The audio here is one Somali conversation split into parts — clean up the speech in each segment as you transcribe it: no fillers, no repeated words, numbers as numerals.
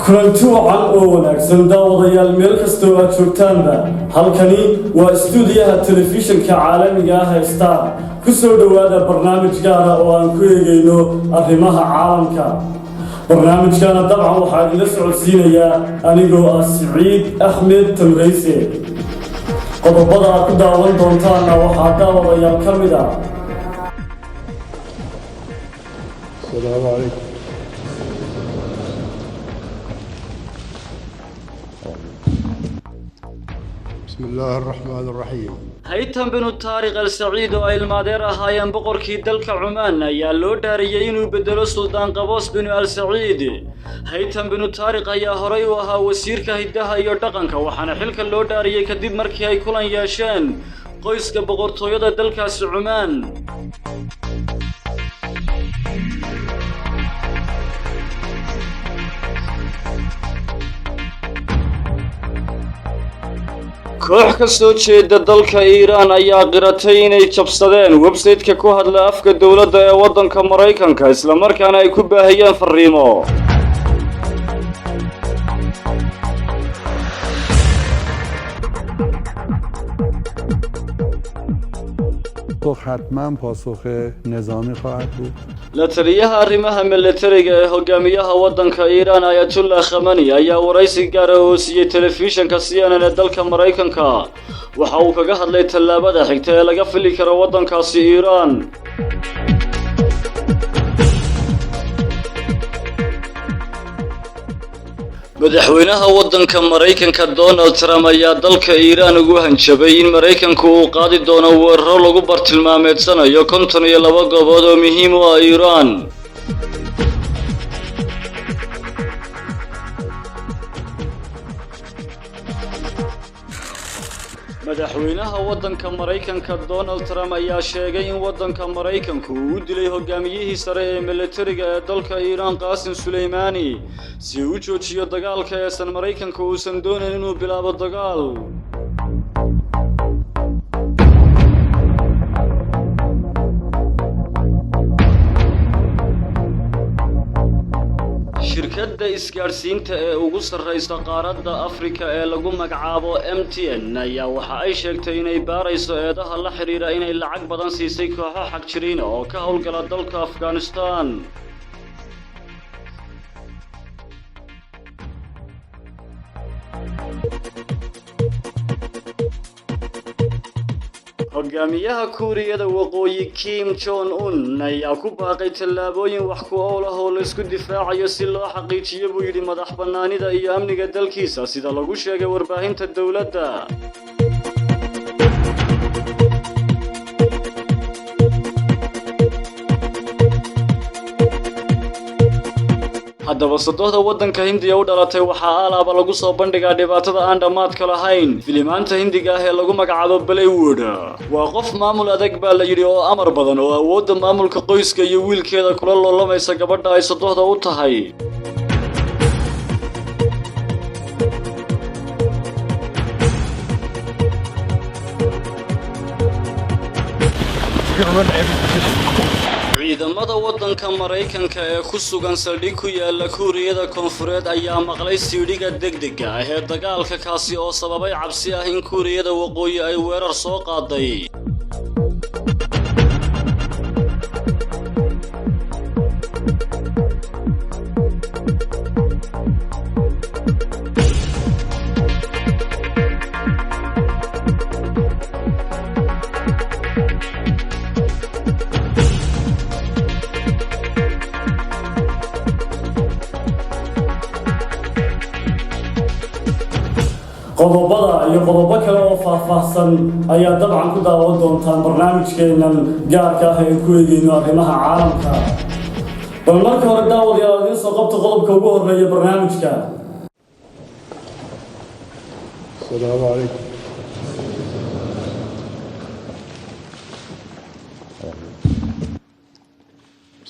kulanti wacan oo wanaagsan daawadayaal meel kastoo aad joogtaanba halkani waa istuudiyaha telefishinka caalamiga ah ee Star ku soo dhawaada barnaamij gaar ah oo aan ku eegayno arrimaha caalamka barnaamijkana dabcan waxaa idin socodsiinaya anigoo ah Saciid Axmed Tamrayse qodobada aad ku daawan doontaan waxaa daawadayaal ka mid ah Assalamu alaykum. بسم الله الرحمن الرحيم. haytan binu taariq al-saciid oo ay ilmaadeer ahaayeen boqorkii dalka Cumaan ayaa loo dhaariyay inuu bedelo Sultaan Qaboos binu al-Saciid. haytan binu taariq ayaa horay u ahaa wasiirka hidaha iyo dhaqanka waxaana xilka loo dhaariyay kadib markii ay kulan yeesheen qoyska boqortooyada dalkaas Cumaan. koox ka soo jeeda dalka Iiraan ayaa qiratay inay jabsadeen website-ka ku hadla afka dawladda ee waddanka Mareykanka isla markaana ay ku baahiyeen fariimo. حتما پاسخ نظامی خواهد بود. la taliyaha arrimaha militariga ee hogaamiyaha waddanka Iiraan Ayatollah Khamenei ayaa waraysi gaar ah oo siiyay telefishinka CNN ee dalka Mareykanka waxa uu kaga hadlay tallaabada xigta ee laga fili karo waddankaasi Iiraan. madaxweynaha waddanka Mareykanka Donald Trump ayaa dalka Iiraan ugu hanjabay in Mareykanku uu qaadi doono weeraro lagu bartilmaameedsanayo 52 goobood oo muhiim u ah Iiraan. madaxweynaha waddanka Mareykanka Donald Trump ayaa sheegay in waddanka Mareykanku uu dilay hogaamiyihii sare ee militariga ee dalka Iiraan Qaasim Suleymani si uu joojiyo dagaalka ee san Mareykanku uusan doonayn inuu bilaabo dagaal. shirkadda isgaarsiinta ee ugu sarreysa qaaradda Afrika ee lagu magacaabo MTN ayaa waxa ay sheegtay inay baarayso eedaha la xiriira inay lacag badan siisay kooxo xagjiriin oo ka howlgala dalka Afghanistan. hogaamiyaha Kuuriyada Waqooyi Kim Jong Un ayaa ku baaqay tallaabooyin wax ku ool ah oo la isku difaacayo si loo xaqiijiyo buu yidhi madax bannaanida iyo amniga dalkiisa sida lagu sheegay warbaahinta dawladda. haddaba sodohda waddanka Hindiya u dhalatay waxaa alaaba lagu soo bandhigaa dhibaatada aan dhamaadka lahayn filimaanta Hindiga ah ee lagu magacaabo Bollywood. waa qof maamul adag baa la yidhi oo amar badan oo awoodda maamulka qoyska iyo wiilkeeda kula loolamaysa gabadha ay sodohda u tahay. ciidamada waddanka Mareykanka ee ku sugan saldhig ku yaala Kuuriyada Koonfureed ayaa maqlay siidhiga degdega ah ee dagaalka kaasi oo sababay cabsi ah in Kuuriyada Waqooyi ay weerar soo qaaday. qodobada iyo qodobo kale oo faahfaahsan ayaa dabcan ku daawan doontaan barnaamijkeenan gaarka ah ee ku eegayno arrimaha caalamka. bal marka hore daawadayaal idin soo qabta qodobka ugu horeeya barnaamijka. Assalamu alaykum.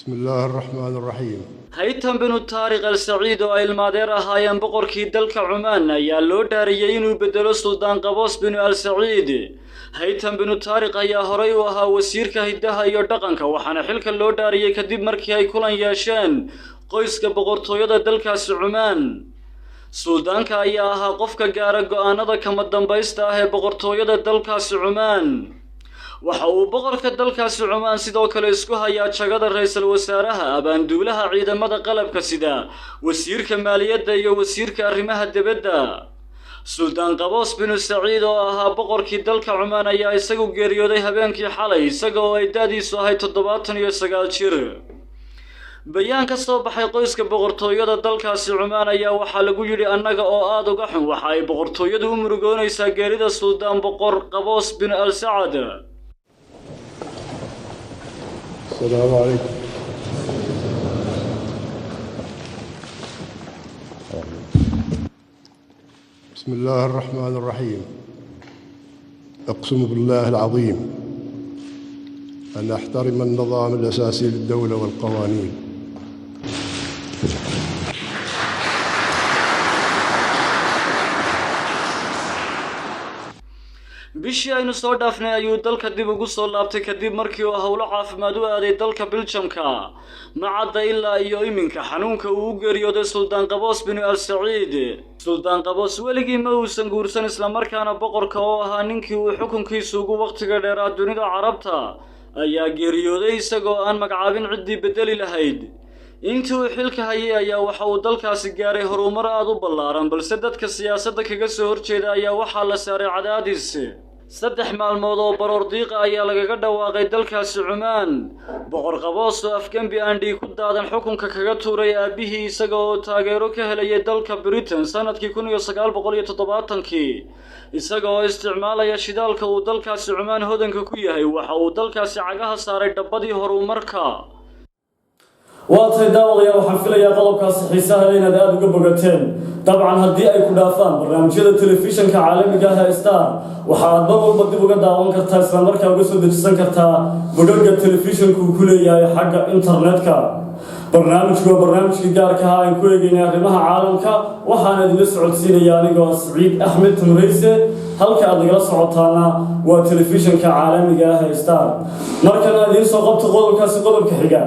بسم الله الرحمن الرحيم haytan binu taariq al-saciid oo ay ilmaadeer ahaayeen boqorkii dalka cumaan ayaa loo dhaariyay inuu bedelo suldaan qaboos binu al-saciid haytan binu taariq ayaa horay u ahaa wasiirka hiddaha iyo dhaqanka waxaana xilka loo dhaariyay kadib markii ay kulan yeesheen qoyska boqortooyada dalkaasi cumaan suldaanka ayaa ahaa qofka gaara go'aanada kama dambaysta ah ee boqortooyada dalkaasi cumaan waxa uu boqorka dalkaasi cumaan sidoo kale isku hayaa jagada ra'iisul wasaaraha abaanduulaha ciidamada qalabka sida wasiirka maaliyadda iyo wasiirka arrimaha dibadda suldaan qaboos binu saciid oo ahaa boqorkii dalka cumaan ayaa isagu geeriyooday habeenkii xalay isaga oo ay da'diisu ahayd 79 jir bayaan ka soo baxay qoyska boqortooyada dalkaasi cumaan ayaa waxaa lagu yidhi annaga oo aad uga xun waxa ay boqortooyadu u murugoonaysaa geerida suldaan boqor qaboos bin al-sacad السلام عليكم بسم الله الرحمن الرحيم أقسم بالله العظيم أن أحترم النظام الأساسي للدولة والقوانين bishii aynu soo dhaafnay ayuu dalka dib ugu soo laabtay kadib markii uu howlo caafimaad u aaday dalka Biljamka macadda ilaa iyo iminka xanuunka uu u geeriyooday suldaan qaboos binu al-saciid suldaan qaboos weligii ma uusan guursan isla markaana boqorka oo ahaa ninkii uu xukunkiisu ugu waqtiga dheeraa dunida carabta ayaa geeriyooday isagoo aan magacaabin ciddii bedeli lahayd intii uu xilka hayay ayaa waxa uu dalkaasi gaaray horumar aad u ballaaran balse dadka siyaasadda kaga soo horjeeda ayaa waxaa la saaray cadaadis 3 maalmood oo baroor diiqa ayaa lagaga dhawaaqay dalkaasi cumaan boqor qaboos oo afgambi aandhii ku daadan xukunka kaga tuuray aabihii isaga oo taageero ka helayay dalka Britain sanadkii 1970kii isaga oo isticmaalaya shidaalka uu dalkaasi cumaan hodanka ku yahay waxa uu dalkaasi cagaha saaray dhabbadii horumarka waatay daawadayaal waxaan filayaa qodobkaasi xiisaha inaad aad uga bogateen dabcan haddii ay ku dhaafaan barnaamijyada telefishinka caalamiga ah ee Star waxa aad mar walba dib uga daawan kartaa isla markaa uga soo dejisan kartaa bogagga telefishinku ku leeyahay xagga internetka barnaamijkii gaarka ah aan ku eegaynay arrimaha caalamka waxaan idin socodsiinayaa anigoo Saciid Axmed Tumreyse halka aad nagala socotaana waa telefishinka caalamiga ah ee Star markana idin soo qabto qodobka xiga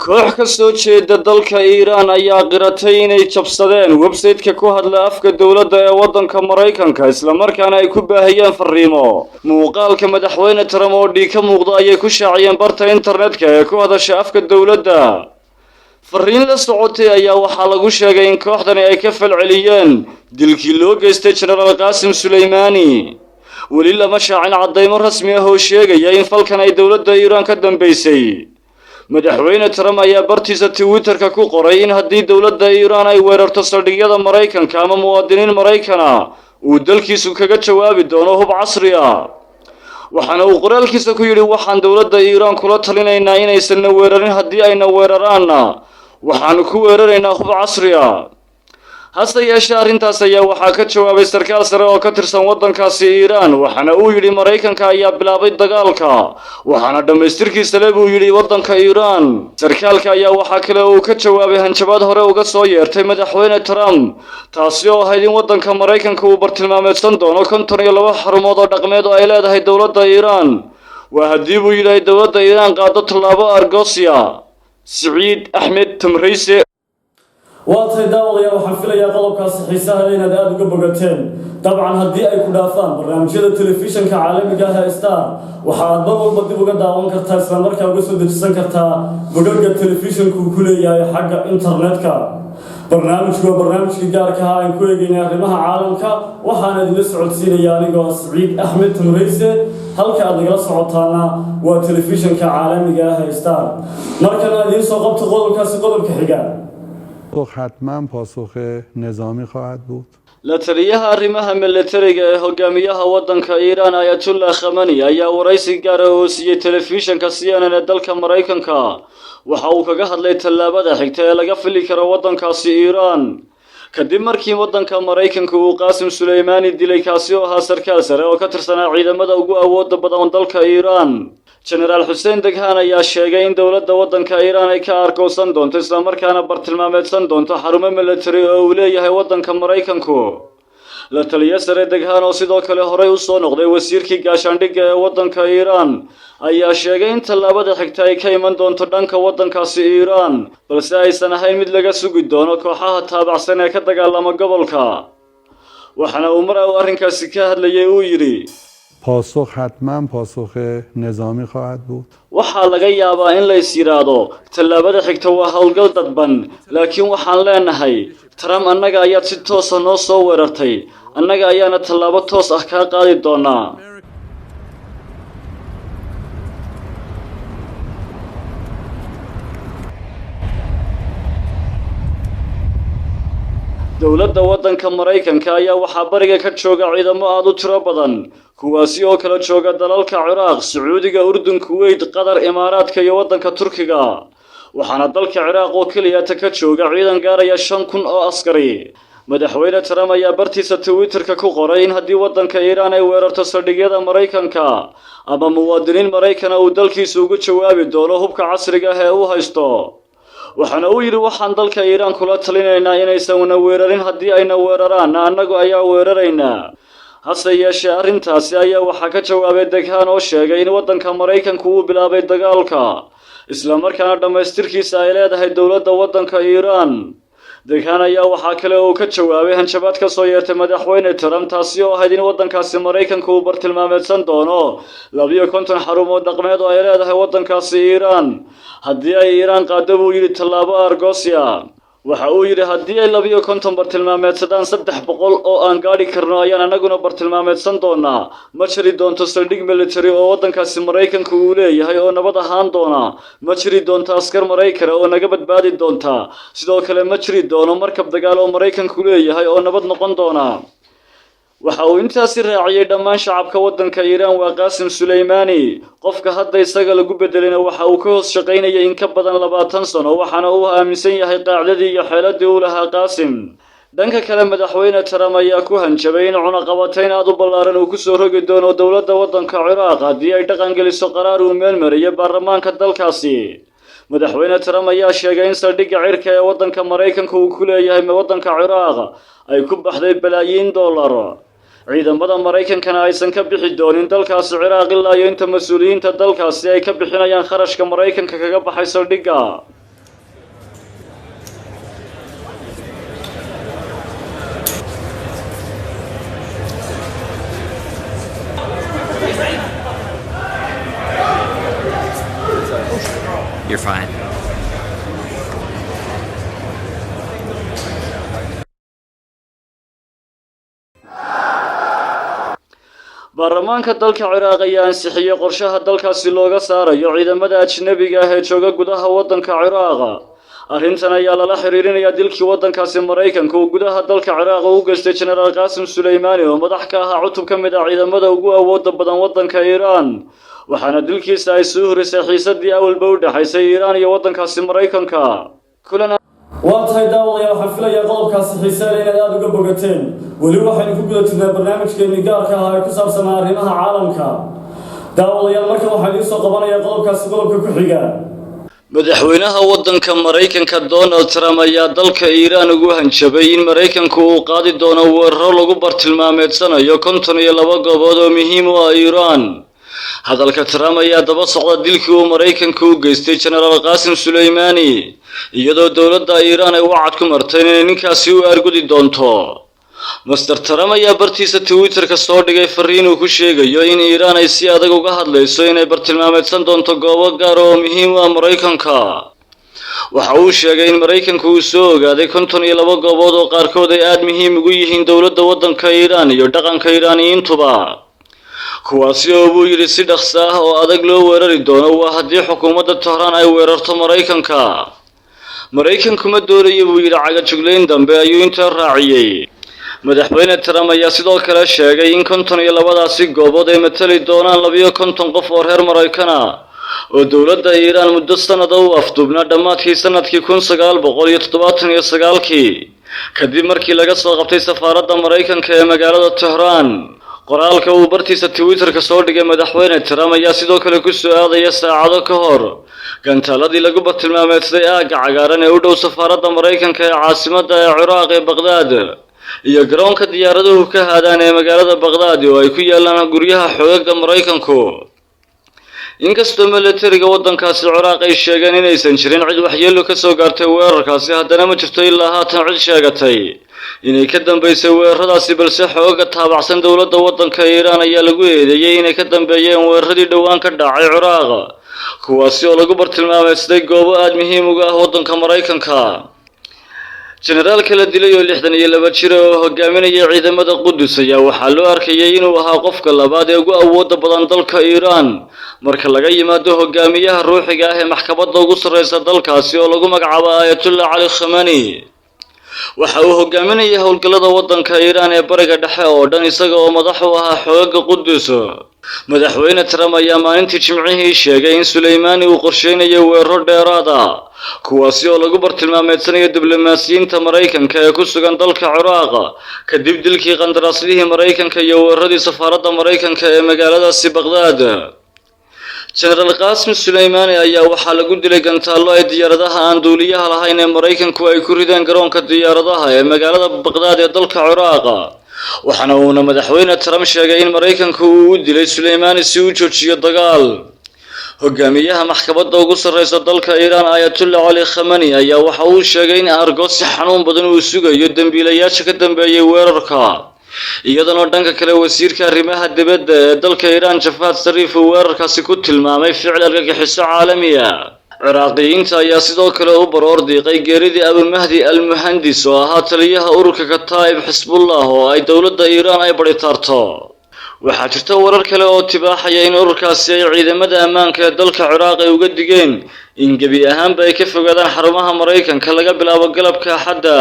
koox ka soo jeeda dalka Iiraan ayaa qiratay inay jabsadeen website-ka ku hadla afka dawladda ee waddanka Mareykanka isla markaana ay ku baahiyeen fariimo muuqaalka madaxweyne Trump oo dhig ka muuqda ayay ku shaaciyeen barta internetka ee ku hadasha afka dawladda fariin la socotay ayaa waxaa lagu sheegay in kooxdani ay ka falceliyeen dilkii loo geystay General Qaasim Suleymani weli lama shaacin cadeymo rasmi ah oo sheegaya in falkan ay dawladda Iiraan ka dambeysay madaxweyne Trump ayaa bartiisa Twitter-ka ku qoray in haddii dawladda Iiraan ay weerarto saldhigyada Mareykanka ama muwaadiniin Mareykana uu dalkiisu kaga jawaabi doono hub casri ah waxaana uu qoraalkiisa ku yidhi waxaan dawladda Iiraan kula talinaynaa inaysan weerarin haddii ayna weeraraanna waxaan ku weeraraynaa hub casri ah hase yeeshee arrintaas ayaa waxaa ka jawaabay sarkaal sare oo ka tirsan waddankaasi Iiraan waxaana uu yidhi Mareykanka ayaa bilaabay dagaalka waxaana dhamaystirkiisa le buu yidhi waddanka Iiraan sarkaalka ayaa waxaa kale uu ka jawaabay hanjabaad hore uga soo yeertay madaxweyne Trump taasi oo ahayd in waddanka Mareykanka uu bartilmaameedsan doono 52 xarumood oo dhaqameed oo ay leedahay dawladda Iiraan waa haddii buu yidhi dawladda Iiraan qaado tallaabo argosiya Saciid Axmed Tumreyse waatay daawadayaal waxaan filayaa qodobkaasi xiisaha inaad aad uga bogateen dabcan haddii ay ku dhaafaan barnaamijyada telefishinka caalamiga ah ee Star waxa aad mar walba dib uga daawan kartaa isla markaa uga soo dejisan kartaa bogagga telefishinku ku leeyahay xagga internetka barnaamijkii gaarka ah aan ku eegaynay arrimaha caalamka waxaan idin socodsiinayaa anigoo Saciid Axmed Tumreyse halka aad nagala socotaana waa telefishinka caalamiga ah ee Star markana idin soo qabto qodobka xiga حتما پاسخ نظامی خواهد بود la taliyaha arrimaha militariga ee hogaamiyaha waddanka Iiraan Ayatollah Khamenei ayaa waraysi gaar ah oo siiyay telefishinka CNN ee dalka Mareykanka waxa uu kaga hadlay tallaabada xigta ee laga fili karo waddankaasi Iiraan kadib markii waddanka Mareykanka uu Qaasim Suleymani dilay kaasi oo ahaa sarkaal sare oo ka tirsanaa ciidamada ugu awoodda badan dalka Iran. General Hussein Daghan ayaa sheegay in dowladda waddanka Iran ay ka argoosan doonto isla markaana bartilmaameedsan doonto xarumo military oo uu leeyahay waddanka Mareykanku. La taliye sare Daghan oo sidoo kale horey u soo noqday wasiirkii gaashaandhigga ee waddanka Iran ayaa sheegay in tallaabada xigta ay ka iman doonto dhanka waddankaasi Iran balse aysan ahayn mid laga sugi doono kooxaha taabacsan ee ka dagaalama gobolka. waxaana uu mar arrinkaasi ka hadlayay uu yiri پاسخ حتما پاسخ نظامی خواهد بود. waxaa laga yaabaa in la is yiraahdo tallaabada xigta waa howlgal dadban laakiin waxaan leenahay Trump annaga ayaa si toos ah noo soo weerartay annaga ayaana tallaabo toos ah ka qaadi doonaa. dowladda waddanka Mareykanka ayaa waxaa bariga ka jooga ciidamo aad u tiro badan kuwaasi oo kala jooga dalalka Ciraaq, Sacuudiga, Urdun, Kuwait, Qatar, Imaaraadka iyo waddanka Turkiga. waxaana dalka Ciraaq oo kaliya ka jooga ciidan gaaraya 5,000 oo askari. madaxweyne Trump ayaa bartiisa Twitter-ka ku qoray in haddii waddanka Iran ay weerarto saldhigyada Mareykanka ama muwaadiniin Mareykan uu dalkiisa ugu jawaabi doono hubka casriga ah ee uu haysto. waxaana uu yiri waxaan dalka Iran kula talinaynaa inaysan weerarin haddii ayna weeraraan annagu ayaa weeraraynaa. hase yeeshee arrintaasi ayaa waxaa ka jawaabay Daghan oo sheegay in waddanka Mareykanku uu bilaabay dagaalka isla markaana dhamaystirkiisa ay leedahay dowladda waddanka Iran. Daghan ayaa waxaa kale oo ka jawaabay hanjabaad ka soo yeertay madaxweyne Trump taasi oo ahayd in waddankaasi Mareykanku uu bartilmaameedsan doono 52 xarumood dhaqameed oo ay leedahay waddankaasi Iran haddii ay Iran qaado buu yiri tallaabo argosya. waxa uu yiri haddii ay 52 bartilmaameedsadaan 300 oo aan gaari karno ayaan anaguna bartilmaameedsan doonaa ma jiri doonto saldhig military oo waddankaasi Mareykanku uu leeyahay oo nabad ahaan doona ma jiri doonto askar Mareykan oo naga badbaadi doonta sidoo kale ma jiri doono markab dagaal oo Mareykanku leeyahay oo nabad noqon doona. waxa uu intaasi raaciyay dhammaan shacabka waddanka Iran waa Qaasim Suleymani qofka hadda isaga lagu bedelina waxa uu ka hoos shaqaynayay in ka badan 20 sano waxaana uu aaminsan yahay qaacdadii iyo xeeladii uu lahaa Qaasim. dhanka kale madaxweyne Trump ayaa ku hanjabay in cunaqabatayn aad u ballaaran uu ku soo rogi doono dowladda waddanka Ciraaq haddii ay dhaqan geliso qaraar uu meel mariyay baarlamaanka dalkaasi. madaxweyne Trump ayaa sheegay in saldhigga cirka ee waddanka Mareykanka uu ku leeyahay waddanka Ciraaq ay ku baxday balaayiin dollar. ciidamada Mareykankana aysan ka bixi doonin dalkaasi Ciraaq ilaa iyo inta mas'uuliyiinta dalkaasi ay ka bixinayaan kharashka Mareykanka kaga baxay saldhigga. You're fine. baarlamaanka dalka Ciraaq ayaa ansixiyay qorshaha dalkaasi looga saarayo ciidamada ajnabiga ah ee jooga gudaha waddanka Ciraaq. arrintan ayaa lala xiriirinayaa dilkii waddankaasi Mareykanka oo gudaha dalka Ciraaq u geystay General Qaasim Suleymani oo madax ka ahaa cutub ka mid ah ciidamada ugu awoodda badan waddanka Iran. waxaana dilkiisa ay soo horisay xiisadii awalba u dhaxaysay Iran iyo waddankaasi Mareykanka. waa tahay daawadayaal waxaan filayaa qodobkaasi xiisaha inaad aad uga bogateen weli waxaynu ku guda jirnaa barnaamijkeennii gaarka ah ee ku saabsan arrimaha caalamka. daawadayaal markan waxaan idiin soo qabanayaa qodobkaasi qodobka ku xiga. madaxweynaha waddanka Mareykanka Donald Trump ayaa dalka Iran ugu hanjabay in Mareykanku uu qaadi doono weeraro lagu bartilmaameedsanayo 52 goobood oo muhiim u ah Iran. hadalka Trump ayaa daba socda dilkii uu Mareykanku u geystay General Qaasim Suleymani iyadoo dowladda Iran ay wacad ku martay in ninkaasi u argudi doonto. Mr. Trump ayaa bartiisa Twitter-ka soo dhigay fariin uu ku sheegayo in Iran ay si adag uga hadlayso inay bartilmaameedsan doonto goobo gaar oo muhiim u ah Mareykanka. waxa uu sheegay in Mareykanku uu soo ogaaday 52 goobood oo qaarkood ay aad muhiim ugu yihiin dowladda waddanka Iran iyo dhaqanka Iraaniyiintuba. kuwaasi oo uu yiri si dhaqso ah oo adag loo weerari doono waa haddii xukuumadda Tehran ay weerarto Mareykanka. Mareykanku ma doonayo buu yiri cagajugleyn dambe ayuu inta raaciyay. madaxweyne Trump ayaa sidoo kale sheegay in 52daasi goobood ay matali doonaan 52 qof oo reer Mareykan ah oo dowladda Iran muddo sanado u afduubnaa dhammaadkii sanadkii 1979 kadib markii laga soo qabtay safaaradda Mareykanka ee magaalada Tehran. qoraalka uu bartiisa Twitter-ka soo dhigay madaxweyne Trump ayaa sidoo kale ku soo aadaya saacado ka hor gantaaladii lagu bartilmaameedsaday aagga cagaaran ee u dhow safaaradda Mareykanka ee caasimadda Ciraaq ee Baghdad iyo garoonka diyaaraduhu ka haadaan ee magaalada Baghdad oo ay ku yaalaan guryaha xoogagga Mareykanku. inkastoo militariga waddankaasi Ciraaq ay sheegeen inaysan jirin cid waxyeello ka soo gaartay weerarkaasi, haddana ma jirto ilaa haatan cid sheegatay inay ka dambeysay weeraradaasi, balse xoogagga taabacsan dowladda waddanka Iiraan ayaa lagu eedeeyay inay ka dambeeyeen weeraradii dhowaan ka dhacay Ciraaq, kuwaasi oo lagu bartilmaameedsaday goobo aad muhiim uga ah waddanka Mareykanka. generaalka la dilay oo 62 jir oo hogaaminaya ciidamada Qudus ayaa waxaa loo arkayay inuu ahaa qofka labaad ee ugu awoodda badan dalka Iiraan marka laga yimaado hogaamiyaha ruuxiga ah ee maxkamadda ugu sarreysa dalkaasi oo lagu magacaabo Ayatollah Ali Khamenei. waxa uu hogaaminayay howlgallada waddanka Iiraan ee bariga dhexe oo dhan isaga oo madax u ahaa xoogagga Qudus. madaxweyne Trump ayaa maalintii Jimcihii sheegay in Suleymaani uu qorsheynayo weeraro dheeraad ah kuwaasi oo lagu bartilmaameedsanayo diblomaasiyiinta Mareykanka ee ku sugan dalka Ciraaq kadib dilkii qandaraaslihii Mareykanka iyo weeraradii safaaradda Mareykanka ee magaaladaasi Baghdad. General Qasim Suleymaani ayaa waxaa lagu dilay gantaallo ay diyaaradaha aan duuliyaha lahayn ee Mareykanku ay ku rideen garoonka diyaaradaha ee magaalada Baghdad ee dalka Ciraaq. waxaana uu madaxweyne Trump sheegay in Mareykanku uu u dilay Suleymaani si uu joojiyo dagaal. hogaamiyaha maxkamadda ugu sarreysa dalka Iiraan Ayatollah Ali Khamenei ayaa waxa uu sheegay in argos si xanuun badan uu sugayo dambiilayaasha ka dambeeyay weerarka, iyadoo dhanka kale wasiirka arrimaha dibadda ee dalka Iiraan Javad Zarif uu weerarkaasi ku tilmaamay ficil argagixiso caalami ah. ciraaqiyiinta ayaa sidoo kale u baroor diiqay geeridii Abu Mahdi al-Muhandis oo ahaa taliyaha ururka Kataib Xisbullah oo ay dowladda Iiraan ay baritaarto. waxaa jirta warar kale oo tibaaxaya in ururkaasi ay ciidamada ammaanka ee dalka Ciraaq ay uga digeen in gebi ahaanba ay ka fogaadaan xarumaha Mareykanka laga bilaabo galabka Axadda.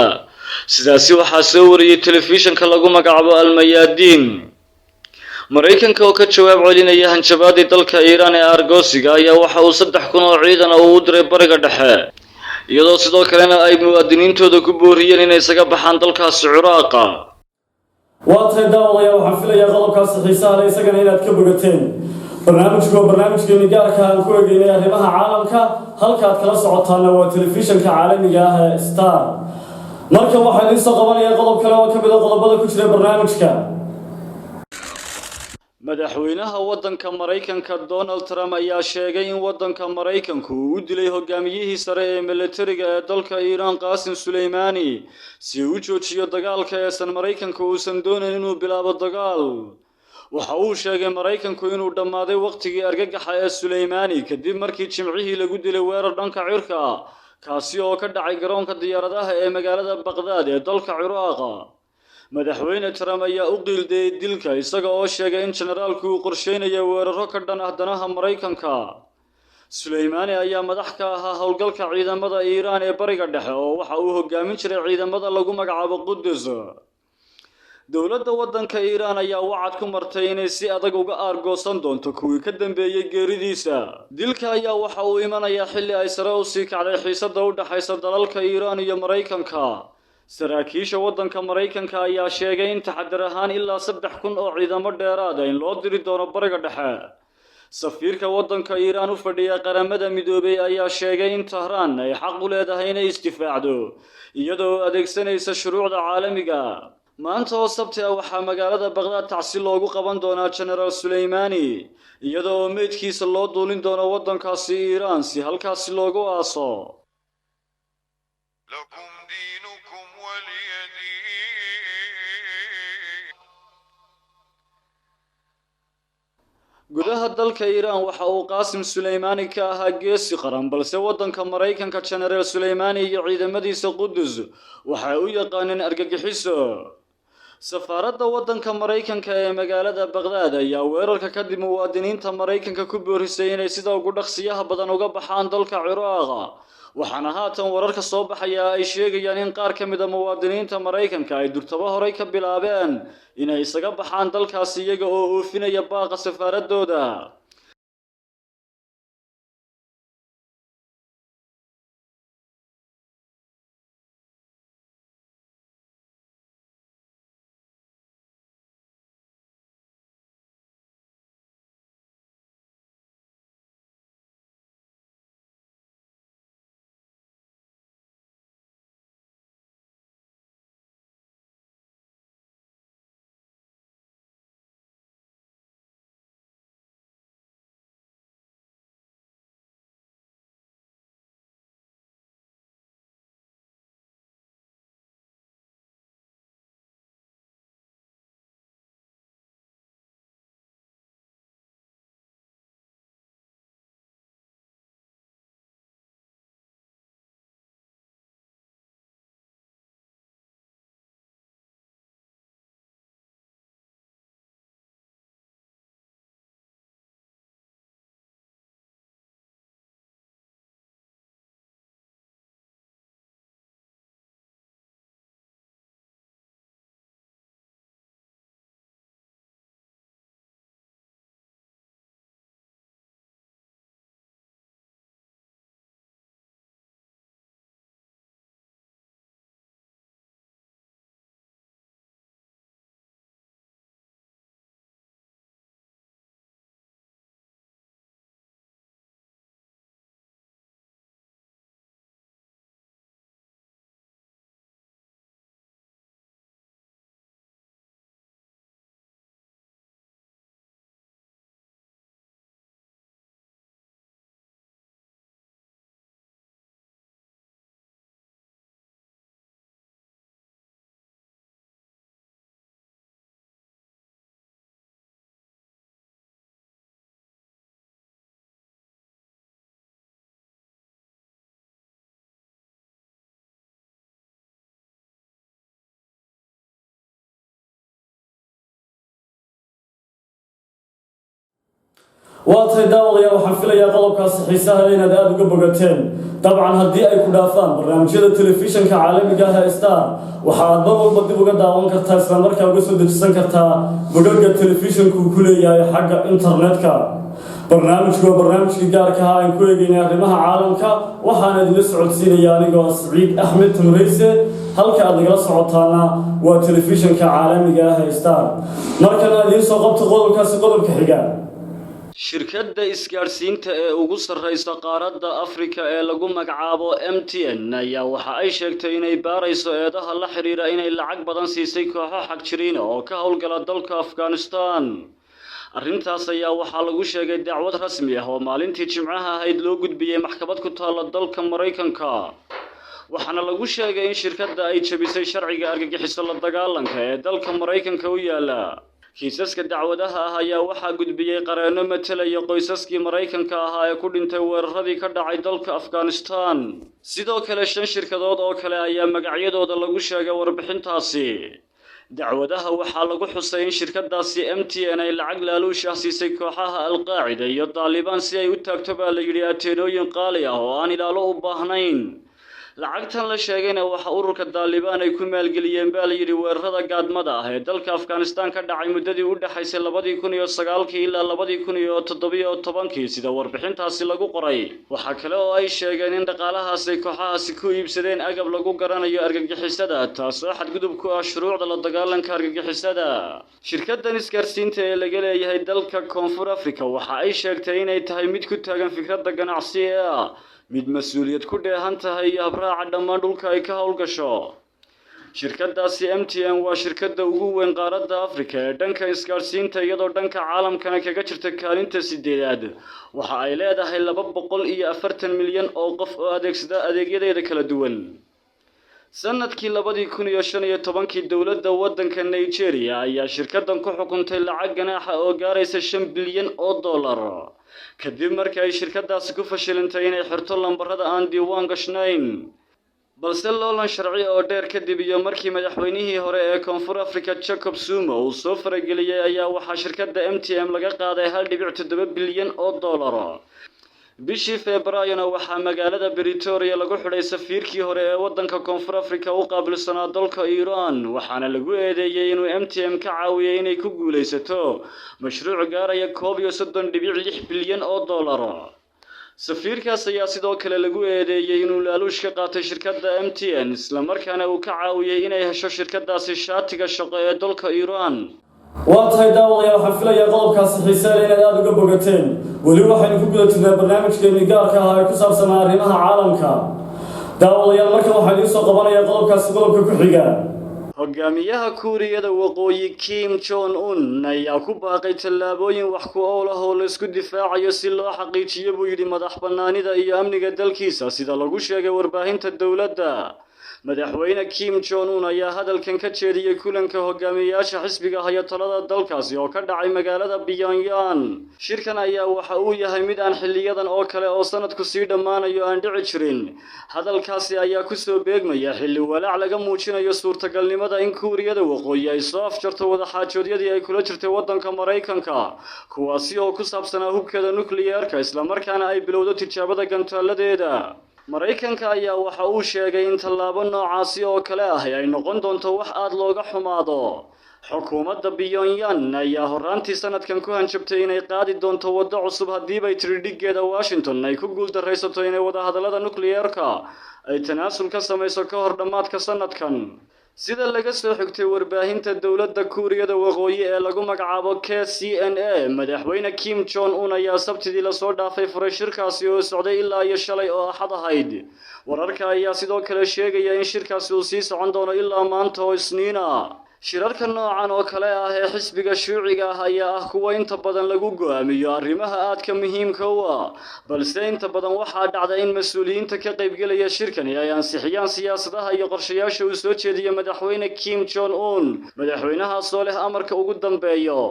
sidaasi waxaa soo wariyay telefishinka lagu magacaabo Al-Mayadin. Mareykanka oo ka jawaab celinaya hanjabaadii dalka Iiraan ee argosiga ayaa waxa uu 3,000 oo ciidan ah u diray bariga dhexe, iyadoo sidoo kalena ay muwaadiniintooda ku booriyeen inay isaga baxaan dalkaasi Ciraaq. waa tahay daawadayaal, waxaan filayaa qodobkaasi xiisaha leh isagana inaad ka bogateen. barnaamijkeeni gaarka aan ku eegaynay arrimaha caalamka, halkaad kala socotaana waa telefishinka caalamiga ah ee Star. markan waxaan idin soo qabanayaa qodob kale oo ka mid ah qodobada ku jira barnaamijka. madaxweynaha waddanka Mareykanka Donald Trump ayaa sheegay in waddanka Mareykanku uu dilay hogaamiyihii sare ee militariga ee dalka Iiraan Qasim Suleymaani si uu u joojiyo dagaalka ee Mareykanku uusan doonayn inuu bilaabo dagaal. waxa uu sheegay Mareykanku inuu dhammaaday waqtigii argagaxa ee Suleymaani kadib markii Jimcihii lagu dilay weerar dhanka cirka kaasi oo ka dhacay garoonka diyaaradaha ee magaalada Baghdad ee dalka Ciraaq. madaxweyne Trump ayaa u qiilday dilka isaga oo sheegay in generaalku uu qorsheynayo weeraro ka dhan ah danaha Mareykanka. Suleymaani ayaa madax ka ahaa howlgalka ciidamada Iiraan ee bariga dhexe oo waxa uu hogaamin jiray ciidamada lagu magacaabo Qudus. dowladda waddanka Iiraan ayaa wacad ku martay inay si adag uga aargoosan doonto kuwii ka dambeeyay geeridiisa. dilka ayaa waxa uu imanayaa xilli ay sare u sii kacday xiisadda u dhaxaysa dalalka Iiraan iyo Mareykanka. saraakiisha waddanka Mareykanka ayaa sheegay in taxadar ahaan ilaa 3,000 oo ciidamo dheeraad ah in loo diri doono bariga dhexe. safiirka waddanka Iiraan u fadhiya qaramada midoobay ayaa sheegay in Tehran ay xaq u leedahay inay isdifaacdo iyadoo adeegsanaysa shuruucda caalamiga. maanta oo Sabti ah waxaa magaalada Baghdad tacsi loogu qaban doonaa General Suleymaani iyadoo meydkiisa loo duulin doono waddankaasi Iiraan si halkaasi loogu aaso. gudaha dalka Iiraan waxa uu Qasim Suleymaani ka ahaa geesi qaran, balse waddanka Mareykanka General Suleymaani iyo ciidamadiisa Qudus waxay u yaqaaneen argagixiso. safaaradda waddanka Mareykanka ee magaalada Baghdad ayaa weerarka kadib muwaadiniinta Mareykanka ku boorisay inay sida ugu dhaqsiyaha badan uga baxaan dalka Ciraaq. waxaana haatan wararka soo baxaya ay sheegayaan in qaar ka mid ah muwaadiniinta Mareykanka ay durtaba horey ka bilaabeen inay isaga baxaan dalkaasi iyaga oo oofinaya baaqa safaaradooda. waatay daawadayaal waxaan filayaa qodobkaasi xiisaha leh inaad aada uga bogateen dabcan haddii ay ku dhaafaan barnaamijyada telefishinka caalamiga ah ee star waxa aad mar walba dib uga daawan kartaa isla markaa uga soo dejisan kartaa bogagga telefishinku ku leeyahay xagga internetka barnaamijku waa barnaamijkii gaarka ah aan ku eegaynay arrimaha caalamka waxaana idinla socodsiinaya anigoo Saciid Axmed Tamrayse halka aad nagala socotaana waa telefishinka caalamiga ah ee star markana idiin soo qabto qodobkaasi qodobka xiga shirkadda isgaarsiinta ee ugu sarreysa qaaradda Afrika ee lagu magacaabo MTN ayaa waxa ay sheegtay inay baarayso eedaha la xiriira inay lacag badan siisay kooxo xagjiriin oo ka howlgala dalka Afghanistan arrintaas ayaa waxaa lagu sheegay dacwad rasmi ah oo maalintii Jimcaha ahayd loo gudbiyay maxkamad ku taala dalka Mareykanka waxaana lagu sheegay in shirkadda ay jabisay sharciga argagixiso la dagaalanka ee dalka Mareykanka u yaala kiisaska dacwadaha ah ayaa waxaa gudbiyay qareeno matalaya qoysaskii Mareykanka ahaa ee ku dhintay weeraradii ka dhacay dalka Afghanistan sidoo kale 5 shirkadood oo kale ayaa magacyadooda lagu sheegay warbixintaasi dacwadaha waxaa lagu xusay in shirkadaasi MTN ay lacag laaluush ah siisay kooxaha Al-Qaacida iyo Taliban si ay u taagto baa la yiri ateenooyin qaali ah oo aan ilaalo u baahnayn lacagtan la sheegayna waxa ururka Taliban ay ku maalgeliyeen baa la yiri weerarada gaadmada ah ee dalka Afghanistan ka dhacay muddadii u dhaxaysay 2009 ilaa 2017 sida warbixintaasi lagu qoray waxa kale oo ay sheegeen in dhaqaalahaas ay kooxahaasi ku iibsadeen agab lagu garanayo argagixisada taasoo xadgudub ku ah shuruucda la dagaalanka argagixisada shirkaddan isgaarsiinta ee laga leeyahay dalka Koonfur Afrika waxa ay sheegtay inay tahay mid ku taagan fikradda ganacsi ee mid mas'uuliyad ku dheehan tahay habraaca dhammaan dhulka ay ka howlgasho shirkadaasi MTN waa shirkadda ugu weyn qaaradda Afrika ee dhanka isgaarsiinta iyadoo dhanka caalamkana kaga jirta kaalinta 8aad waxa ay leedahay 240 milyan oo qof oo adeegsada adeegyadeeda kala duwan sanadkii 2015 dawladda waddanka Nigeria ayaa shirkaddan ku xukuntay lacag ganaax oo gaaraysa 5 bilyan oo dollar kadib markii ay shirkadaasi ku fashilantay inay xirto lambarada aan diiwaan gashnayn balse loolan sharci oo dheer kadib iyo markii madaxweynihii hore ee Koonfur Afrika Jacob Zuma uu soo farageliyay ayaa waxa shirkadda MTN laga qaaday 1.7 bilyan oo dollar bishii Febraayo waxaa magaalada Pretoria lagu xidhay safiirkii hore ee waddanka Koonfur Afrika u qaabilsanaa dalka Iran waxaana lagu eedeeyay inuu MTN ka caawiyay inay ku guuleysato mashruuc gaaraya 31.6 bilyan oo dollar safiirkaas ayaa sidoo kale lagu eedeeyay inuu laaluush ka qaatay shirkadda MTN isla markaana uu ka caawiyay inay hesho shirkadaasi shaatiga shaqo ee dalka Iran waatay daawadayaal waxaan filayaa qodobkaasi xiisaha leh inaad aada uga bogateen weli waxaynu ku guda jirnaa barnaamijkeennii gaarka ah ee ku saabsan arrimaha caalamka daawadayaal markan waxaan idiin soo qabanayaa qodobkaasi qodobka ku xiga hogaamiyaha Kuuriyada Waqooyi Kim Jong Un ayaa ku baaqay tallaabooyin wax ku ool ah oo la isku difaacayo si loo xaqiijiyo buu yiri madax bannaanida iyo amniga dalkiisa sida lagu sheegay warbaahinta dawladda madaxweyne Kim Jong Un ayaa hadalkan ka jeediyay kulanka hogaamiyayaasha xisbiga haya talada dalkaasi oo ka dhacay magaalada Pyongyang shirkan ayaa waxa uu yahay mid aan xilliyadan oo kale oo sanadku sii dhamaanayo aan dhici jirin hadalkaasi ayaa ku soo beegmaya xilli walaac laga muujinayo suurtagalnimada in Kuuriyada Waqooyi ay soo afjarto wada xaajoodiyadii ay kula jirtay waddanka Mareykanka kuwaasi oo ku saabsanaa hubkeeda nukliyeerka isla markaana ay bilowdo tijaabada gantaaladeeda Mareykanka ayaa waxa uu sheegay in tallaabo noocaasi oo kale ah ay noqon doonto wax aad looga xumaado xukuumadda Pyongyang ayaa horaantii sanadkan ku hanjabtay inay qaadi doonto waddo cusub haddii ay tiridigeeda Washington ay ku guuldareysato inay wada hadallada nukliyeerka ay tanaasul ka samayso ka hor dhamaadka sanadkan sida laga soo xigtay warbaahinta dawladda Kuuriyada Waqooyi ee lagu magacaabo KCNA madaxweyne Kim Jong Un ayaa sabtidii la soo dhaafay furay shirkaasi oo socday ilaa iyo shalay oo Axad ahayd wararka ayaa sidoo kale sheegaya in shirkaasi uu sii socon doono ilaa maanta oo Isniin ah shirarka noocan oo kale ah ee xisbiga shuuciga ah ayaa ah kuwa inta badan lagu go'aamiyo arrimaha aadka muhiimka u ah balse inta badan waxaa dhacda in mas'uuliyiinta ka qaybgalaya shirkani ay ansixiyaan siyaasadaha iyo qorshayaasha uu soo jeediyay madaxweyne Kim Jong Un madaxweynaha soo leh amarka ugu dambeeyo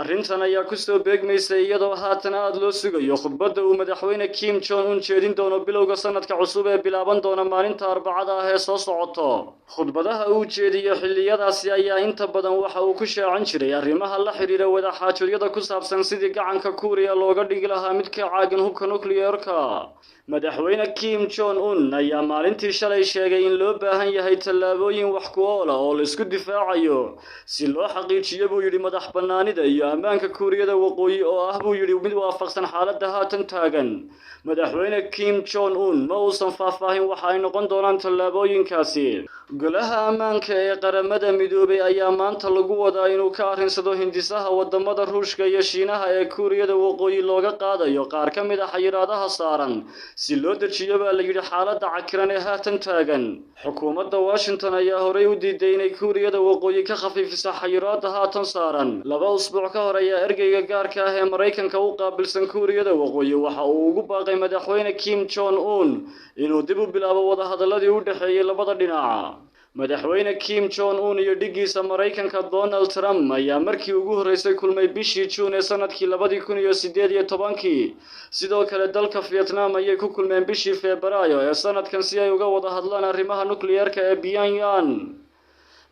arrintan ayaa ku soo beegmaysa iyadoo haatan aad loo sugayo khudbadda uu madaxweyne Kim Jong Un jeedin doono bilowga sanadka cusub ee bilaaban doona maalinta Arbacada ah ee soo socoto. Khudbadaha uu jeediyo xilliyadaasi ayaa inta badan waxa uu ku shaacin jiray arrimaha la xiriira wada xaajoodiyada ku saabsan sidii gacanka Kuuriya looga dhigi lahaa mid ka caagan hubka nukliyeerka. madaxweyne Kim Jong Un ayaa maalintii shalay sheegay in loo baahan yahay tallaabooyin wax ku ool ah oo la isku difaacayo si loo xaqiijiyo buu yiri madax bannaanida iyo ammaanka Kuuriyada Waqooyi oo ah buu yiri mid waafaqsan xaaladda haatan taagan. madaxweyne Kim Jong Un ma uusan faahfaahin waxa ay noqon doonaan tallaabooyinkaasi. golaha ammaanka ee qaramada midoobay ayaa maanta lagu wadaa inuu ka arrinsado hindisaha wadamada Ruushka iyo Shiinaha ee Kuuriyada Waqooyi looga qaadayo qaar ka mid ah xayiraadaha saaran si loo dejiyo baa la yiri xaaladda cakiran ee haatan taagan. xukuumadda Washington ayaa horey u diiday inay Kuuriyada Waqooyi ka khafiifiso xayiraadaha haatan saaran. 2 usbuuc ka hor ayaa ergeyga gaarka ah ee Mareykanka u qaabilsan Kuuriyada Waqooyi waxa uu ugu baaqay madaxweyne Kim Jong Un inuu dib u bilaabo wada hadalladii u dhaxeeyay labada dhinac. madaxweyne Kim Jong Un iyo dhigiisa Mareykanka Donald Trump ayaa markii ugu horeysay kulmay bishii June ee sanadkii 2018. sidoo kale dalka Vietnam ayay ku kulmeen bishii Febraayo ee sanadkan si ay uga wada hadlaan arrimaha nukliyeerka ee Pyongyang.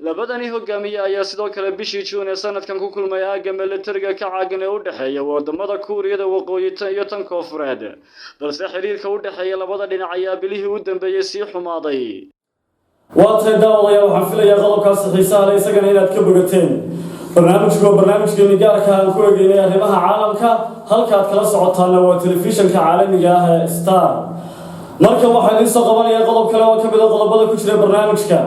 labadani hogaamiye ayaa sidoo kale bishii June ee sanadkan ku kulmay aagga militariga ka caagan ee u dhaxeeya wadamada Kuuriyada Waqooyi iyo tan Koonfureed, balse xiriirka u dhaxeeya labada dhinac ayaa bilihii u dambeeyay sii xumaaday. waatay daawadayaal waxaan filayaa qodobkaas xiisaha leh isagana inaad ka bogateen. barnaamijkeeni gaarka aan ku eegaynay arrimaha caalamka halkaad kala socotaana waa telefishinka caalamiga ah ee Star. marka waxaan idin soo qabanayaa qodob kale oo ka mid ah qodobada ku jira barnaamijka.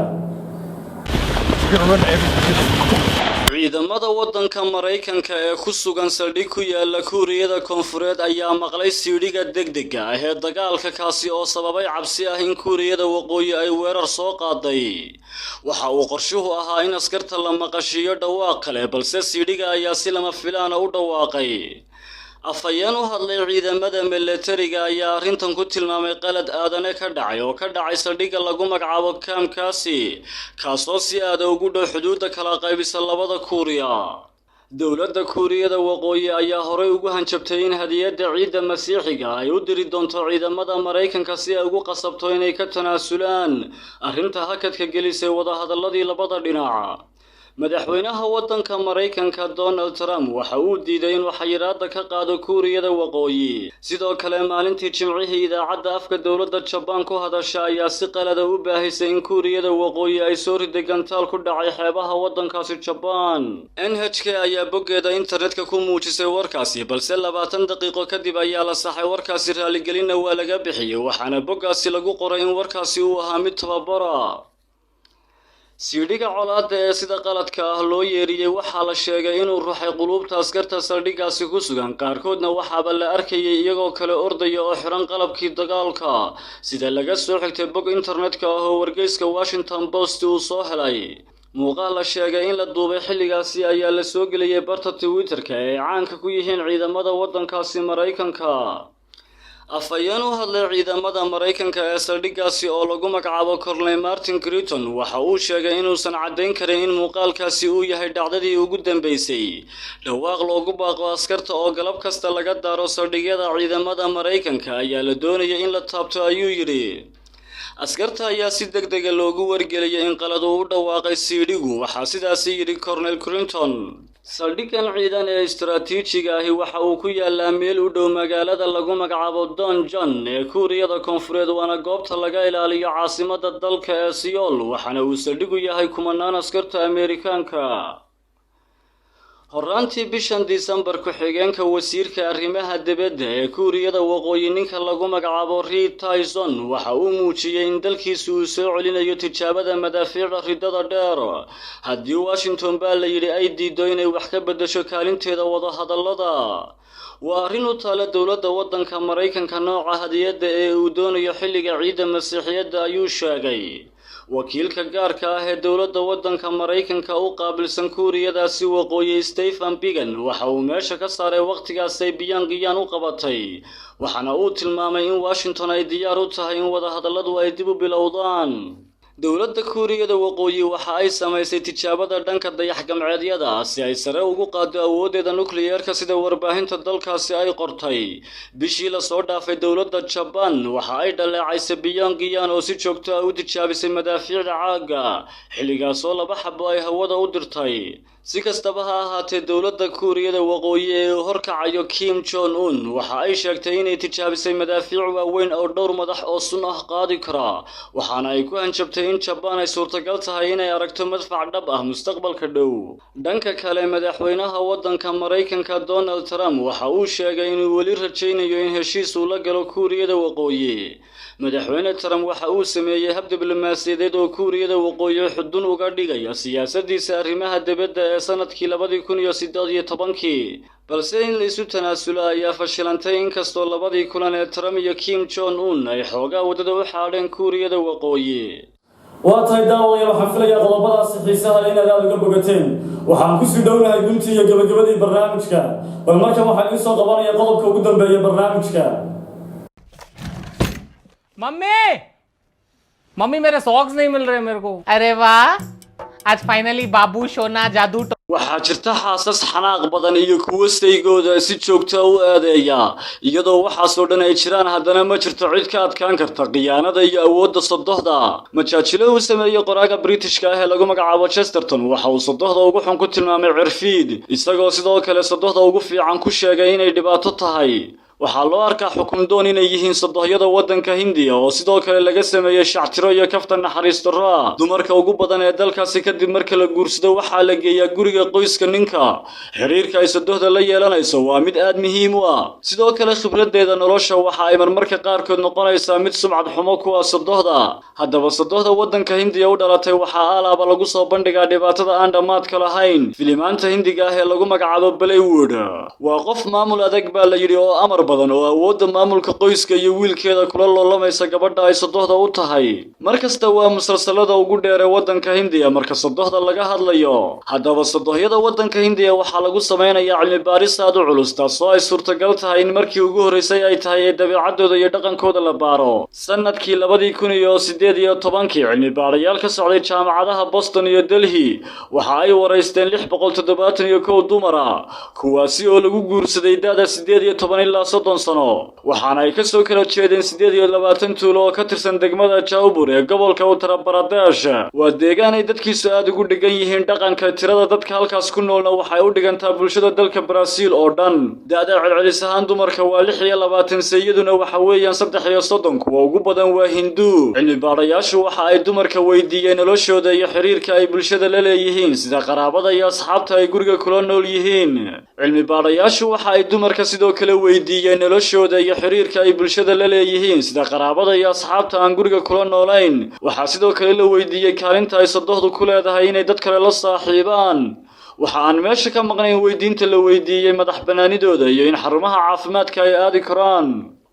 ciidamada waddanka Mareykanka ee ku sugan saldhig ku yaala Kuuriyada Koonfureed ayaa maqlay siidhiga degdega ah ee dagaalka kaasi oo sababay cabsi ah in Kuuriyada Waqooyi ay weerar soo qaaday. waxa uu qorshuhu ahaa in askarta la maqashiyo dhawaaq kale, balse siidhiga ayaa si lama filaan u dhawaaqay. afayeen u hadlay ciidamada militariga ayaa arrintan ku tilmaamay qalad aadane ka dhacay oo ka dhacay saldhigga lagu magacaabo Kamkaasi, kaasoo si aad ugu dhow xuduudda kala qaybisa labada Kuuriya. dowladda Kuuriyada Waqooyi ayaa horey ugu hanjabtay in hadiyadda ciidda Masiixiga ay u diri doonto ciidamada Mareykanka si ay ugu qasabto inay ka tanaasulaan arrinta hakadka gelisay wada hadalladii labada dhinac. madaxweynaha waddanka Mareykanka Donald Trump waxa uu diiday inuu xayiraadda ka qaado Kuuriyada Waqooyi. sidoo kale maalintii Jimcihii idaacadda afka dowladda Japan ku hadasha ayaa si qalad ah u baahisay in Kuuriyada Waqooyi ay soo riday gantaal ku dhacay xeebaha waddankaasi Japan. NHK ayaa boggeeda internetka ku muujisay warkaasi, balse 20 daqiiqo kadib ayaa la saxay warkaasi. raaligelinna waa laga bixiyay, waxaana boggaasi lagu qoray in warkaasi uu ahaa mid tababara. siidhiga colaadda ee sida qaladka ah loo yeeriyay waxaa la sheegay inuu ruxay qulubta askarta saldhiggaasi ku sugan, qaarkoodna waxaaba la arkayay iyagoo kale ordaya oo xiran qalabkii dagaalka, sida laga soo xigtay bog internetka ah oo wargeyska Washington Post uu soo helay. muuqaal la sheegay in la duubay xilligaasi ayaa la soo geliyay barta Twitter-ka ee caanka ku yihiin ciidamada waddankaasi Mareykanka. afayeen u hadlay ciidamada Mareykanka ee saldhiggaasi oo lagu magacaabo Colonel Martin Creighton waxa uu sheegay inuusan caddayn karin in muuqaalkaasi uu yahay dhacdadii ugu dambeysay. dhawaaq loogu baaqo askarta oo galab kasta laga daaro saldhigyada ciidamada Mareykanka ayaa la doonayay in la taabto, ayuu yiri. askarta ayaa si degdeg ah loogu wargeliyay in qalad uu u dhawaaqay siidhigu. waxaa sidaas yiri Colonel Creighton. saldhiggan ciidan ee istiraatiijiga ahi waxa uu ku yaalaa meel u dhow magaalada lagu magacaabo Donjon ee Kuuriyada Koonfureed, waana goobta laga ilaaliyo caasimadda dalka ee Seoul, waxaana uu saldhigu yahay kumanaan askarta Ameerikaanka. horaantii bishan December ku-xigeenka wasiirka arrimaha dibadda ee Kuuriyada Waqooyi ninka lagu magacaabo Ri Tyson waxa uu muujiyay in dalkiisu uu soo celinayo tijaabada madaafiicda ridada dheer haddii Washington baa la yidhi ay diido inay wax ka beddesho kaalinteeda wada hadallada. waa arrin u taala dowladda waddanka Mareykanka nooca hadiyadda ee uu doonayo xilliga ciidda Masiixiyadda, ayuu sheegay. wakiilka gaarka ah ee dowladda waddanka Mareykanka u qaabilsan Kuuriyadaasi Waqooyi Stephen Biegun waxa uu meesha ka saaray waqtigaas ay Pyongyang u qabatay, waxaana uu tilmaamay in Washington ay diyaar u tahay in wada hadalladu ay dib u bilowdaan. dowladda Kuuriyada Waqooyi waxa ay samaysay tijaabada dhanka dayax-gacmeedyada si ay sare ugu qaado awoodeeda nukliyeerka sida warbaahinta dalkaasi ay qortay bishii la soo dhaafay dowladda Japan waxa ay dhaleecaysay Pyongyang oo si joogto ah u tijaabisay madaafiicda caaga xilligaas oo laba xabo ay hawada u dirtay si kastaba ha ahaatee dowladda Kuuriyada Waqooyi ee horkacayo Kim Jong Un waxa ay sheegtay inay tijaabisay madaafiic waaweyn oo dhowr madax oo sun ah qaadi kara waxaana ay ku hanjabtay in Japan ay suurtagal tahay inay aragto madfac dhab ah mustaqbalka dhow dhanka kale madaxweynaha waddanka Mareykanka Donald Trump waxa uu sheegay inuu weli rajaynayo in heshiis uu la galo Kuuriyada Waqooyi madaxweyne Trump waxa uu sameeyay hab diblomaasiyadeed oo Kuuriyada Waqooyi xudun uga dhigaya siyaasaddiisa arrimaha dibadda ee sanadkii 2018 balse in la isu tanaasulo ayaa fashilantay inkastoo labadii kulan ee Trump iyo Kim Jong Un ay xoogaa wadada u xaadheen Kuuriyada Waqooyi waa tahay daawadayaal waxaan filayaa qodobadaas xiisaha leh inaad aad uga bogateen waxaan ku sii dhownahay guntii iyo gabagabadii barnaamijka bal markan waxaan idin soo qabanayaa qodobka ugu dambeeya barnaamijka mummy मेरे सॉक्स नहीं मिल रहे मेरे को। अरे वाह आज फाइनली बाबू सोना जादू waxaa jirta xaasas xanaaq badan iyo kuwa saygooda si joogto ah u aadeeya iyadoo waxaasoo dhan ay jiraan haddana ma jirto cid ka adkaan karta khiyaanada iyo awoodda sodohda majaajilo uu sameeyey qoraaga Britishka ah ee lagu magacaabo Chesterton waxa uu sodohda ugu xun ku tilmaamay cirfiid isagoo sidoo kale sodohda ugu fiican ku sheegay inay dhibaato tahay waxaa loo arkaa xukun doon inay yihiin sodohyada waddanka Hindiya oo sidoo kale laga sameeyay shactiro iyo kaftan naxariis darro dumarka ugu badan ee dalkaasi kadib marka la guursado waxaa la geeyaa guriga qoyska ninka xiriirka ay sodohda la yeelanayso waa mid aad muhiim u ah sidoo kale khibradeeda nolosha waxa ay marmarka qaarkood noqonaysaa mid sumcad xumo ku ah sodohda haddaba sodohda waddanka Hindiya u dhalatay waxaa alaaba lagu soo bandhigaa dhibaatada aan dhamaadka lahayn filimaanta Hindiga ah ee lagu magacaabo Bollywood waa qof maamul adag baa la yiri oo amar badan oo awoodda maamulka qoyska iyo wiilkeeda kula loolamaysa gabadha ay sodohda u tahay markasta waa musalsalada ugu dheer ee waddanka Hindiya marka sodohda laga hadlayo haddaba sodohyada waddanka Hindiya waxaa lagu sameynayaa cilmi baaris aad u culus taasoo ay suurtagal tahay in markii ugu horeysay ay tahay ee dabeecadooda iyo dhaqankooda la baaro sanadkii 2018 cilmi baarayaal ka socday jaamacadaha Boston iyo Delhi waxa ay wareysteen 671 dumar ah kuwaasi oo lagu guursaday da'da 18 ilaa 30 sano waxaana ay ka soo kala jeedeen 28 tuulo oo ka tirsan degmada Jaipur ee gobolka Uttar Pradesh waa deegaan ay dadkiisu aad ugu dhigan yihiin dhaqanka tirada dadka halkaas ku noolna waxay u dhigantaa bulshada dalka Brazil oo dhan da'da celcelis ahaan dumarka waa 26 sayiduna waxa weeyaan 33 kuwa ugu badan waa Hindu cilmi baarayaashu waxa ay dumarka weydiiyeen noloshooda iyo xiriirka ay bulshada la leeyihiin sida qaraabada iyo asxaabta ay guriga kula nool yihiin cilmi baarayaashu waxa ay dumarka sidoo kale weydiiyeen noloshooda iyo xiriirka ay bulshada la leeyihiin sida qaraabada iyo asxaabta aan guriga kula noolayn waxa sidoo kale la weydiiyay kaalinta ay sodohdu ku leedahay inay dad kale la saaxiibaan waxa aan meesha ka maqnayn weydiinta la weydiiyay madax banaanidooda iyo in xarumaha caafimaadka ay aadi karaan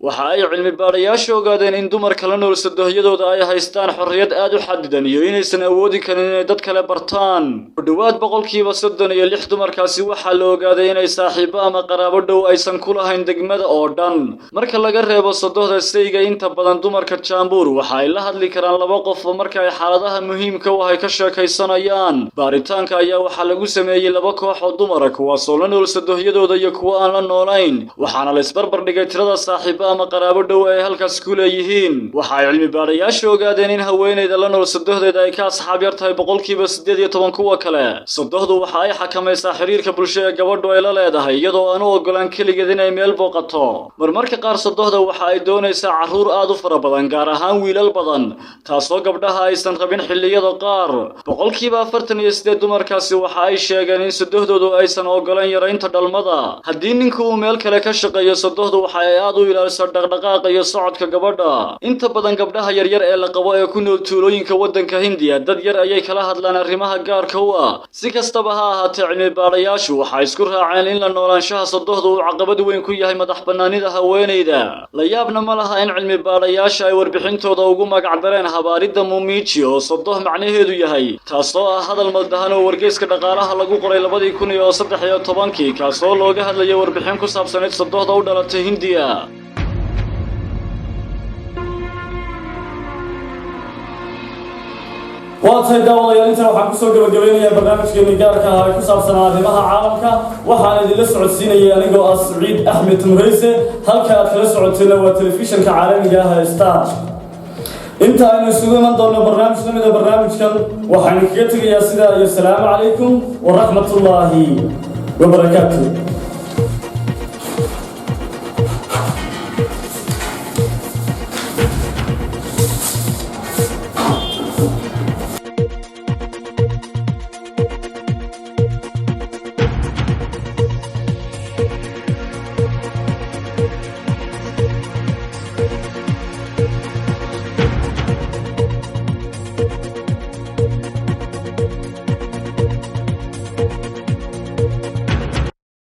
waxa ay cilmi baarayaashu ogaadeen in dumarka la nool sodohyadooda ay haystaan xorriyad aad u xadidan iyo inaysan awoodi karin inay dad kale bartaan ku dhawaad 36% dumarkaasi waxaa la ogaaday inay saaxiibo ama qaraabo dhow aysan ku lahayn degmada oo dhan marka laga reebo sodohda sayga inta badan dumarka Jaipur waxa ay la hadli karaan laba qof marka ay xaaladaha muhiimka ah ay ka sheekaysanayaan baaritaanka ayaa waxa lagu sameeyay laba koox oo dumar ah kuwaas oo la nool sodohyadooda iyo kuwa aan la noolayn waxaana la isbarbar dhigay tirada saaxiibo ama qaraabo dhow ay halkaas ku leeyihiin waxa ay cilmi baarayaashu ogaadeen in haweeneyda la nool sodohdeeda ay ka asxaab yar tahay 18% kuwa kale sodohdu waxa ay xakamaysaa xiriirka bulshada ee gabadhu ay la leedahay iyadoo aan u ogolaan kaligeed inay meel booqato marmarka qaar sodohda waxa ay doonaysaa caruur aad u fara badan gaar ahaan wiilal badan taasoo gabdhaha aysan rabin xilliyada qaar 48% dumarkaasi waxa ay sheegeen in sodohdoodu aysan ogolaan yaraynta dhalmada haddii ninku uu meel kale ka shaqeeyo sodohdu waxa ay aad u ilaalisaa dhaqdhaqaaqa iyo socodka gabadha inta badan gabdhaha yaryar ee la qabo ee ku nool tuulooyinka waddanka Hindiya dad yar ayay kala hadlaan arrimaha gaarka u ah si kastaba ha ahaatee cilmi baarayaashu waxay isku raaceen in la noolaanshaha sodohda uu caqabad weyn ku yahay madax bannaanida haweeneyda la yaabna ma laha in cilmi baarayaasha ay warbixintooda ugu magac dareen habaaridda Mumichi oo sodoh macnaheedu yahay taasoo ah hadal maldahan oo wargeyska dhaqaalaha lagu qoray 2013 kaasoo looga hadlayay warbixin ku saabsaneyd sodohda u dhalatay Hindiya waatay daawadayaal inta waxaan kusoo gabagabaynayaa barnaamijkeeni gaarka ah ee ku saabsan arrimaha caalamka waxaan idinla socodsiinayay anigoo ah Saciid Axmed Tumreyse halka aad kala socoteen waa telefishinka caalamiga ah ee Star inta aynu isugu iman doono barnaamij lamida barnaamijkan waxaan kaga tegayaa sidaa iyo salaamu calaykum wa raxmatullaahi wa barakaatuh